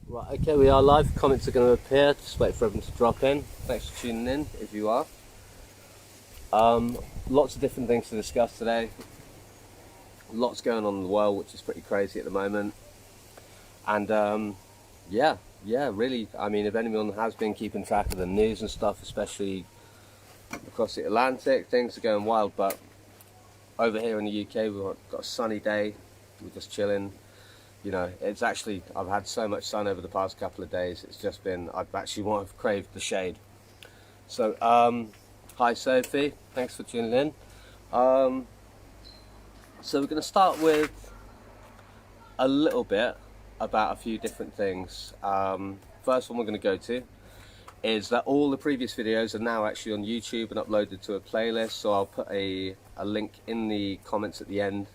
Right, okay, we are live. Comments are going to appear. Just wait for everyone to drop in. Thanks for tuning in, if you are. Lots of different things to discuss today. Lots going on in the world, which is pretty crazy at the moment. And really. I mean, if anyone has been keeping track of the news and stuff, especially across the Atlantic, things are going wild. But over here in the UK, we've got a sunny day. We're just chilling. You know, it's actually, I've had so much sun over the past couple of days. It's just been, I've actually craved the shade. So, hi Sophie, thanks for tuning in. So we're going to start with a little bit about a few different things. First one we're going to go to is that all the previous videos are now actually on YouTube and uploaded to a playlist. So I'll put a link in the comments at the end.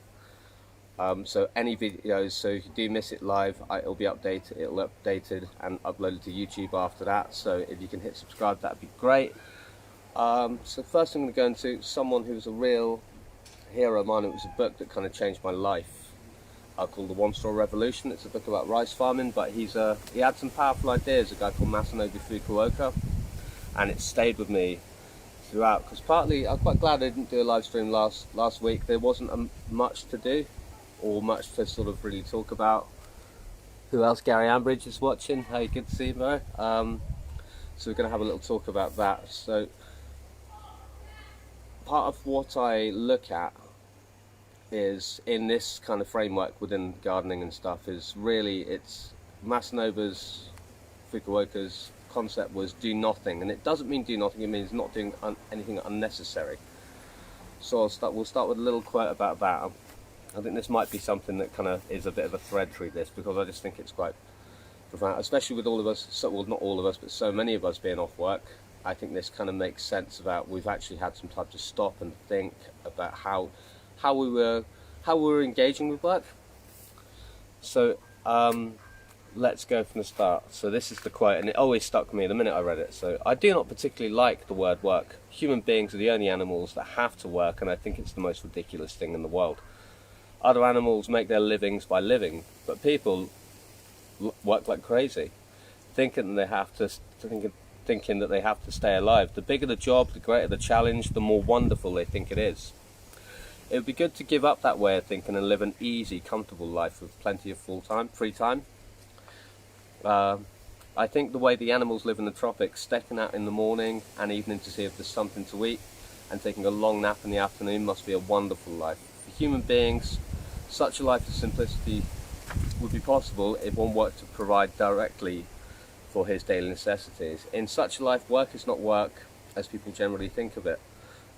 So any videos, so if you do miss it live, it'll be updated. It'll updated and uploaded to YouTube after that. So if you can hit subscribe, that'd be great. So first I'm going to go into someone who's a real hero of mine. It was a book that kind of changed my life. Called The One Straw Revolution. It's a book about rice farming, but he had some powerful ideas. A guy called Masanobu Fukuoka, and it stayed with me throughout. Because partly, I'm quite glad I didn't do a live stream last week. There wasn't much to do, or much to sort of really talk about. Who else? Gary Ambridge is watching. Hey, good to see you, bro. So we're going to have a little talk about that. So part of what I look at is in this kind of framework within gardening and stuff is really, it's Masanobu Fukuoka's concept was do nothing, and it doesn't mean do nothing, it means not doing anything unnecessary. So we'll start with a little quote about that. I think this might be something that kind of is a bit of a thread through this, because I just think it's quite profound, especially with all of us, well, not all of us, but so many of us being off work. I think this kind of makes sense about, we've actually had some time to stop and think about how we were engaging with work. So let's go from the start. So this is the quote, and it always stuck me the minute I read it. So, I do not particularly like the word work. Human beings are the only animals that have to work, and I think it's the most ridiculous thing in the world. Other animals make their livings by living, but people work like crazy, thinking that they have to stay alive. The bigger the job, the greater the challenge, the more wonderful they think it is. It would be good to give up that way of thinking and live an easy, comfortable life with plenty of free time. I think the way the animals live in the tropics, stepping out in the morning and evening to see if there's something to eat, and taking a long nap in the afternoon must be a wonderful life. For human beings, such a life of simplicity would be possible if one worked to provide directly for his daily necessities. In such a life, work is not work as people generally think of it,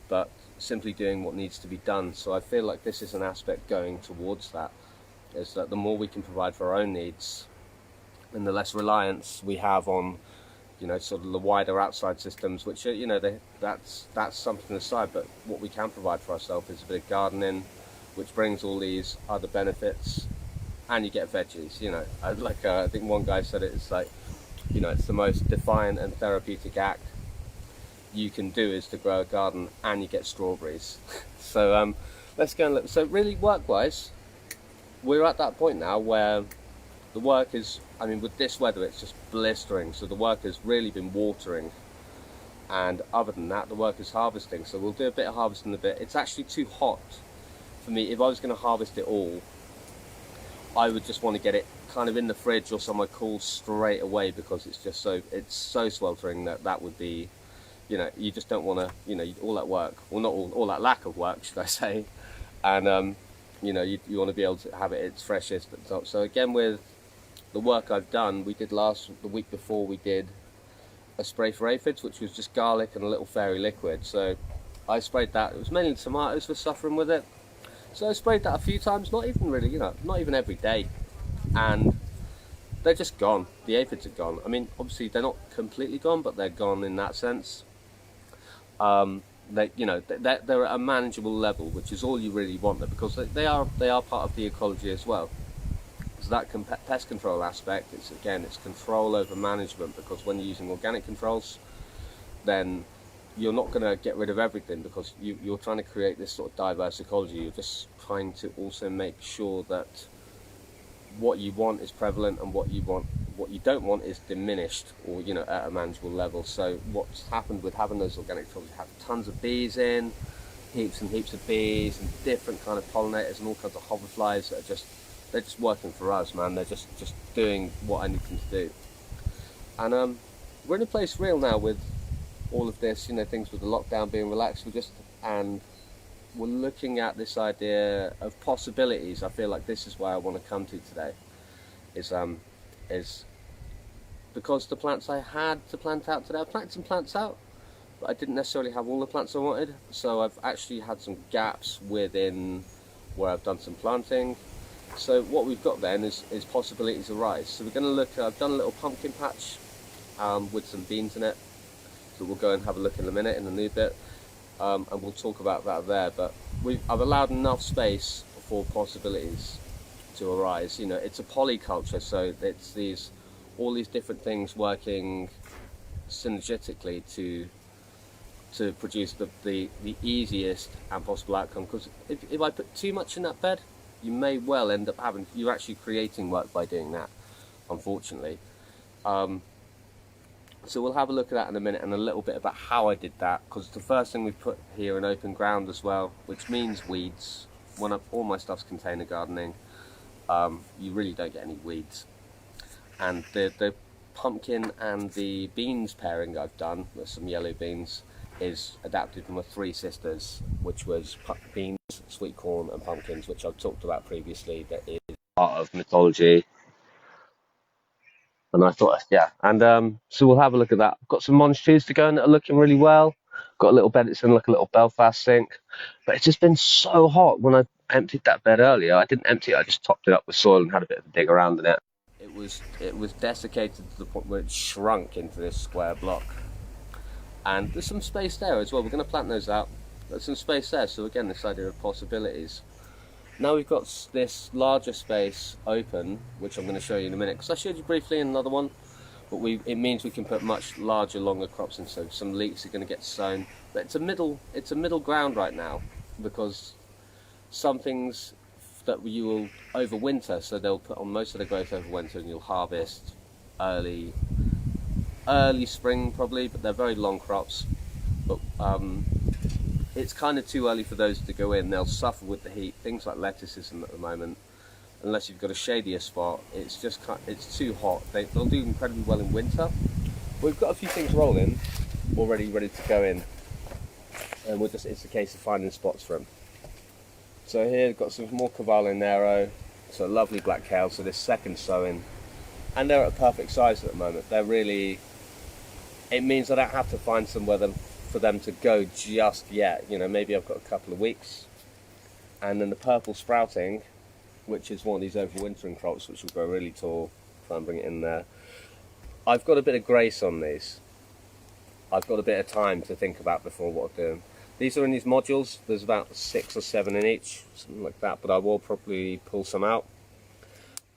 but simply doing what needs to be done. So I feel like this is an aspect going towards that, is that the more we can provide for our own needs, and the less reliance we have on, you know, sort of the wider outside systems, which are, you know, that's something aside, but what we can provide for ourselves is a bit of gardening, which brings all these other benefits, and you get veggies, you know. I think one guy said it's like, you know, it's the most defiant and therapeutic act you can do is to grow a garden, and you get strawberries. So let's go and look. So really, work-wise, we're at that point now where the work is, I mean, with this weather, it's just blistering. So the work has really been watering, and other than that, the work is harvesting. So we'll do a bit of harvesting in a bit. It's actually too hot for me. If I was going to harvest it all, I would just want to get it kind of in the fridge or somewhere cool straight away, because it's so sweltering that would be, you know, you just don't want to, you know, all that work, well, not all that lack of work, should I say, and you know, you want to be able to have it its freshest at the top. So again, with the work I've done, we did the week before, we did a spray for aphids, which was just garlic and a little fairy liquid. So I sprayed that. It was mainly tomatoes were suffering with it, so I sprayed that a few times, not even really, you know, not even every day, and they're just gone. The aphids are gone. I mean, obviously they're not completely gone, but they're gone in that sense. They're at a manageable level, which is all you really want there, because they are part of the ecology as well. So that pest control aspect, it's control over management, because when you're using organic controls, then you're not going to get rid of everything, because you're trying to create this sort of diverse ecology. You're just trying to also make sure that what you want is prevalent and what you don't want is diminished, or at a manageable level. So what's happened with having those organic crops, you have tons of bees in, heaps and heaps of bees and different kind of pollinators and all kinds of hoverflies that are they're just working for us, man. They're just doing what I need them to do. And we're in a place real now with all of this, things with the lockdown being relaxed. And we're looking at this idea of possibilities. I feel like this is where I want to come to today. Is because the plants I had to plant out today, I planted some plants out, but I didn't necessarily have all the plants I wanted. So I've actually had some gaps within where I've done some planting. So what we've got then is possibilities arise. So we're going to look. I've done a little pumpkin patch with some beans in it. So we'll go and have a look in a minute, in a new bit. And we'll talk about that there, but I've allowed enough space for possibilities to arise. It's a polyculture, so it's all these different things working synergetically to produce the easiest and possible outcome. Because if I put too much in that bed, you may well end up you're actually creating work by doing that, unfortunately. So we'll have a look at that in a minute, and a little bit about how I did that, because the first thing we've put here in open ground as well, which means weeds. All my stuff's container gardening, you really don't get any weeds. And the pumpkin and the beans pairing I've done with some yellow beans is adapted from my three sisters, which was beans, sweet corn and pumpkins, which I've talked about previously. That is part of mythology. And I thought, yeah, and so we'll have a look at that. I've got some monsters to go in that are looking really well. Got a little bed that's in like a little Belfast sink, but it's just been so hot. When I emptied that bed earlier, I didn't empty it, I just topped it up with soil and had a bit of a dig around in it. It was desiccated to the point where it shrunk into this square block. And there's some space there as well. We're going to plant those out. There's some space there, so again, this idea of possibilities. Now we've got this larger space open, which I'm going to show you in a minute, because I showed you briefly in another one, but it means we can put much larger, longer crops in, so some leeks are going to get sown. But it's a middle ground right now, because some things that you will overwinter, so they'll put on most of the growth over winter, and you'll harvest early spring probably, but they're very long crops. But it's kind of too early for those to go in. They'll suffer with the heat. Things like lettuces at the moment, unless you've got a shadier spot, it's too hot. They'll do incredibly well in winter. We've got a few things rolling already, ready to go in, and it's a case of finding spots for them. So here we've got some more Cavallo Nero, so lovely black kale. So this second sowing, and they're at a perfect size at the moment. It means I don't have to find somewhere for them to go just yet. Maybe I've got a couple of weeks. And then the purple sprouting, which is one of these overwintering crops, which will grow really tall. Try and bring it in there. I've got a bit of grace on these. I've got a bit of time to think about before what I'm doing. These are in these modules. There's about 6 or 7 in each, something like that. But I will probably pull some out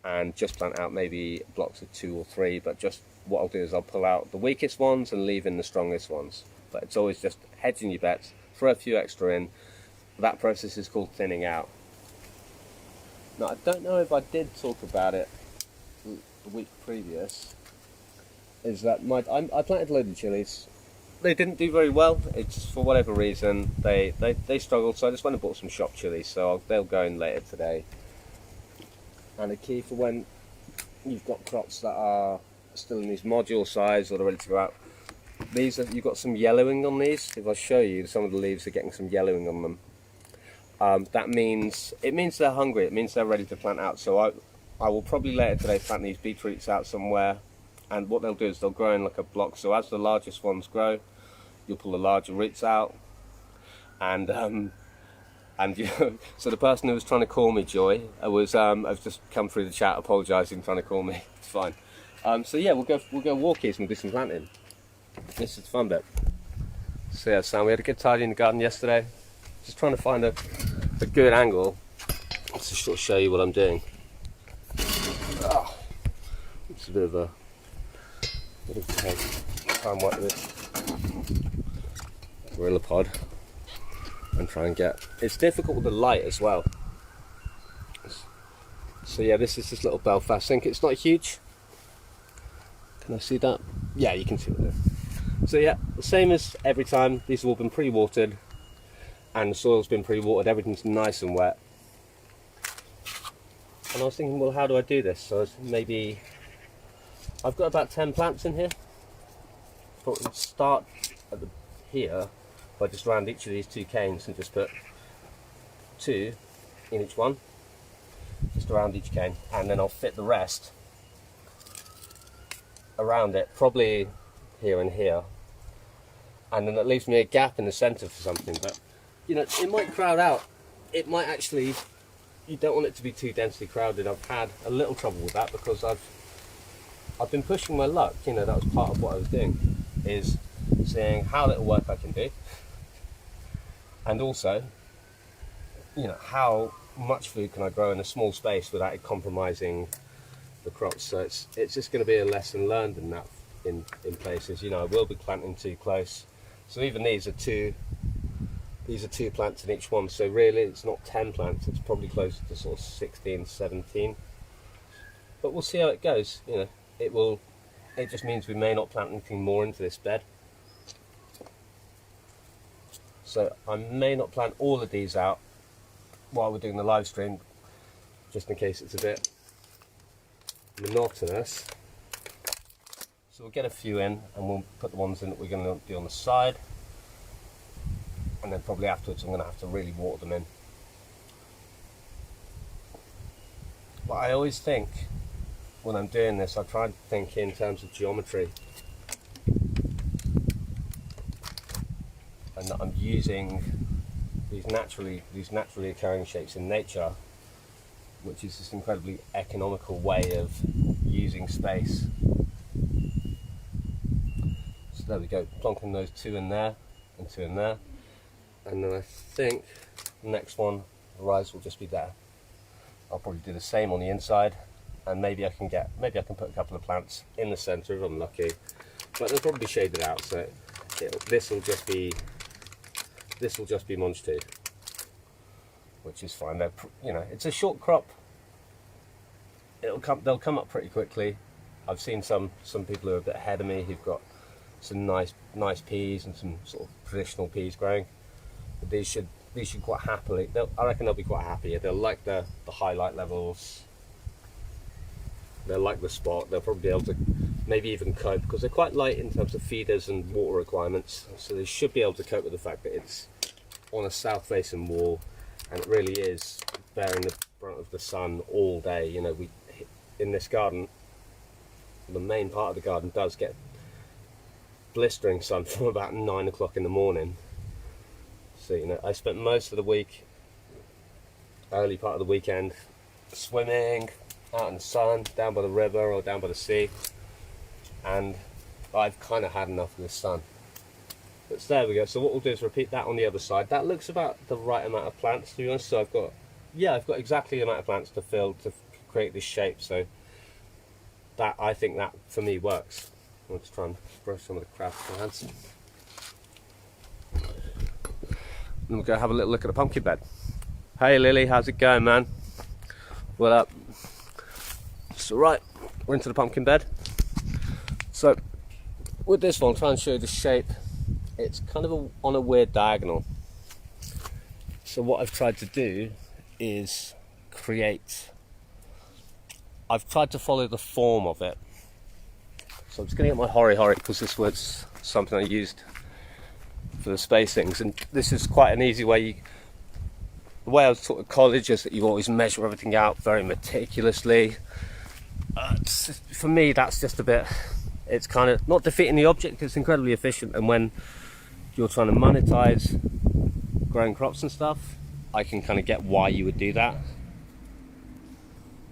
and just plant out maybe blocks of 2 or 3. But just what I'll do is I'll pull out the weakest ones and leave in the strongest ones. But it's always just hedging your bets, throw a few extra in. That process is called thinning out. Now, I don't know if I did talk about it the week previous, is that I planted a load of chilies. They didn't do very well. It's for whatever reason, they struggled, so I just went and bought some shop chilies, so they'll go in later today. And the key for when you've got crops that are still in these module size or they're ready to go out, you've got some yellowing on these. If I show you, some of the leaves are getting some yellowing on them. It means they're hungry. It means they're ready to plant out. So I will probably later today plant these beetroots out somewhere, and what they'll do is they'll grow in like a block. So as the largest ones grow, you'll pull the larger roots out, and so the person who was trying to call me, Joy, I've just come through the chat apologising, trying to call me. It's fine. So yeah, we'll go walkies and do some planting. This is the fun bit. So yeah, Sam, we had a good tidy in the garden yesterday. Just trying to find a good angle to sort of show you what I'm doing. It's a bit of a try and wipe this Gorilla Pod and try and get. It's difficult with the light as well. So yeah, this is this little Belfast sink. It's not huge. Can I see that? Yeah, you can see it there. So yeah, the same as every time. These have all been pre-watered, and the soil's been pre-watered. Everything's nice and wet. And I was thinking, well, how do I do this? So maybe I've got about 10 plants in here. But we'll start at here by just round each of these 2 canes and just put 2 in each one, just around each cane, and then I'll fit the rest around it, probably here and here, and then that leaves me a gap in the centre for something. But you know, it might crowd out. It might actually, you don't want it to be too densely crowded. I've had a little trouble with that because I've been pushing my luck. You know, that was part of what I was doing, is seeing how little work I can do, and also, you know, how much food can I grow in a small space without it compromising the crops. So it's just going to be a lesson learned in that, in places. You know, I will be planting too close. So even these are 2 plants in each one. So really it's not 10 plants, it's probably closer to sort of 16, 17. But we'll see how it goes. You know, it just means we may not plant anything more into this bed. So I may not plant all of these out while we're doing the live stream, just in case it's a bit monotonous. So we'll get a few in, and we'll put the ones in that we're going to do on the side, and then probably afterwards I'm going to have to really water them in. But I always think when I'm doing this, I try to think in terms of geometry, and that I'm using these naturally occurring shapes in nature, which is this incredibly economical way of using space. So there we go, plonking those 2 in there and 2 in there, and then I think the next one, the rise, will just be there. I'll probably do the same on the inside, and maybe I can put a couple of plants in the centre if I'm lucky, but they'll probably be shaded out, so this will just be Monge 2, which is fine. They're, you know, it's a short crop. They'll come up pretty quickly. I've seen some people who are a bit ahead of me who've got some nice peas and some sort of traditional peas growing. But these should quite happily. I reckon they'll be quite happy. They'll like the highlight levels. They'll like the spot. They'll probably be able to maybe even cope, because they're quite light in terms of feeders and water requirements. So they should be able to cope with the fact that it's on a south-facing wall, and it really is bearing the brunt of the sun all day. You know, in this garden, the main part of the garden does get blistering sun from about 9 o'clock in the morning. So, you know, I spent most of the week, early part of the weekend, swimming out in the sun, down by the river or down by the sea, and I've kind of had enough of this sun. But so there we go. So what we'll do is repeat that on the other side. That looks about the right amount of plants, to be honest. So I've got exactly the amount of plants to fill to create this shape. So that, I think that for me works. I'm going to try and brush some of the crap off my hands. And we'll go have a little look at the pumpkin bed. Hey Lily, how's it going, man? What up? So right, we're into the pumpkin bed. So with this one, I'll try and show you the shape. It's kind of on a weird diagonal. So what I've tried to do is I've tried to follow the form of it. So I'm just going to get my hori hori, because this was something I used for the spacings, and this is quite an easy way. The way I was taught at college is that you always measure everything out very meticulously. For me, that's just a bit, it's kind of not defeating the object. It's incredibly efficient, and when you're trying to monetize growing crops and stuff, I can kind of get why you would do that.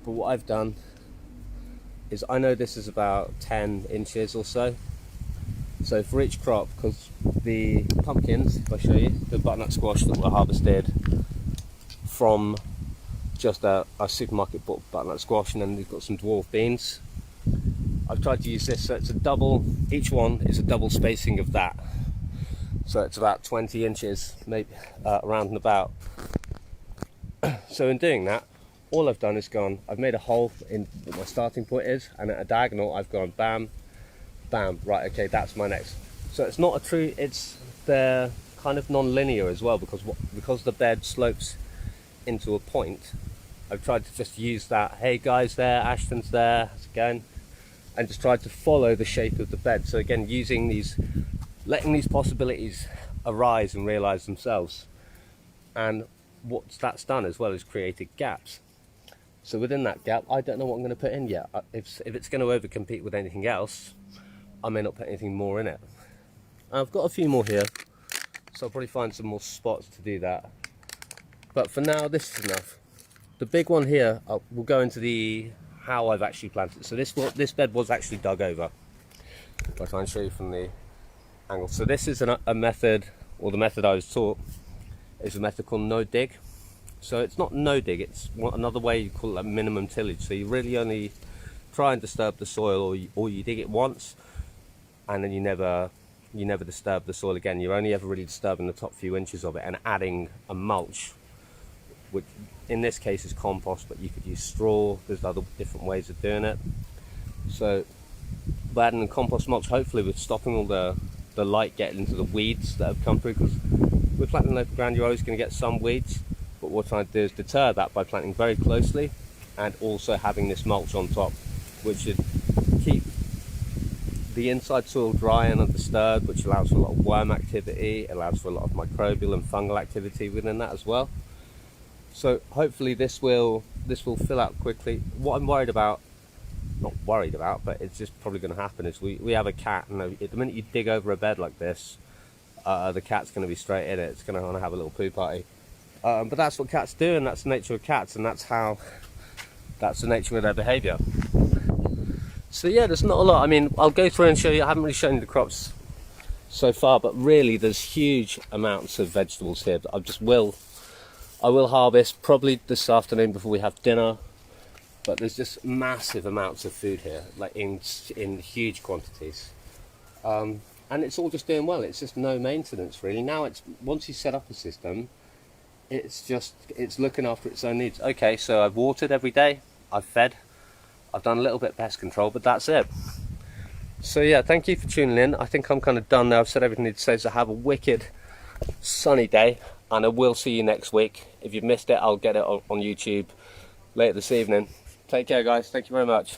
But what I've done is, I know this is about 10 inches or so. So for each crop, because the pumpkins, if I show you, the butternut squash that were harvested from just a supermarket bought butternut squash, and then we've got some dwarf beans. I've tried to use this, so it's a double, each one is a double spacing of that. So it's about 20 inches, maybe around and about. So in doing that, all I've done is I've made a hole in what my starting point is, and at a diagonal I've gone bam, bam, right, okay, that's my next. So it's not a true, they're kind of non-linear as well, because the bed slopes into a point. I've tried to just use that, hey guys there, Ashton's there, how's it going? And just tried to follow the shape of the bed. So again, letting these possibilities arise and realize themselves. And what that's done as well is created gaps. So within that gap, I don't know what I'm going to put in yet. If it's going to overcompete with anything else, I may not put anything more in it. I've got a few more here, so I'll probably find some more spots to do that. But for now, this is enough. The big one here, we'll go into how I've actually planted it. So this bed was actually dug over. I'll try and show you from the angle. So this is a method, or the method I was taught, is a method called no dig. So it's not no dig, it's another way you call it like minimum tillage. So you really only try and disturb the soil, or you dig it once, and then you never disturb the soil again. You're only ever really disturbing the top few inches of it and adding a mulch, which in this case is compost, but you could use straw. There's other different ways of doing it. So by adding the compost mulch, hopefully we're stopping all the light getting into the weeds that have come through, because with planting in open ground you're always going to get some weeds, but what we're trying to do is deter that by planting very closely, and also having this mulch on top, which should keep the inside soil dry and undisturbed, which allows for a lot of worm activity, allows for a lot of microbial and fungal activity within that as well. So hopefully this will fill out quickly. What I'm worried about, not worried about, but it's just probably going to happen, is we have a cat, and the minute you dig over a bed like this, the cat's going to be straight in it. It's going to want to have a little poo party. But that's what cats do, and that's the nature of cats, and that's the nature of their behaviour. So yeah, there's not a lot. I mean, I'll go through and show you. I haven't really shown you the crops so far, but really there's huge amounts of vegetables here that I will harvest probably this afternoon before we have dinner. But there's just massive amounts of food here, like in huge quantities. And it's all just doing well. It's just no maintenance really. Now once you set up a system, it's looking after its own needs. Okay, so I've watered every day, I've fed, I've done a little bit of pest control, but that's it. So yeah, thank you for tuning in. I think I'm kind of done now. I've said everything I need to say, so have a wicked sunny day, and I will see you next week. If you've missed it, I'll get it on YouTube later this evening. Take care guys, thank you very much.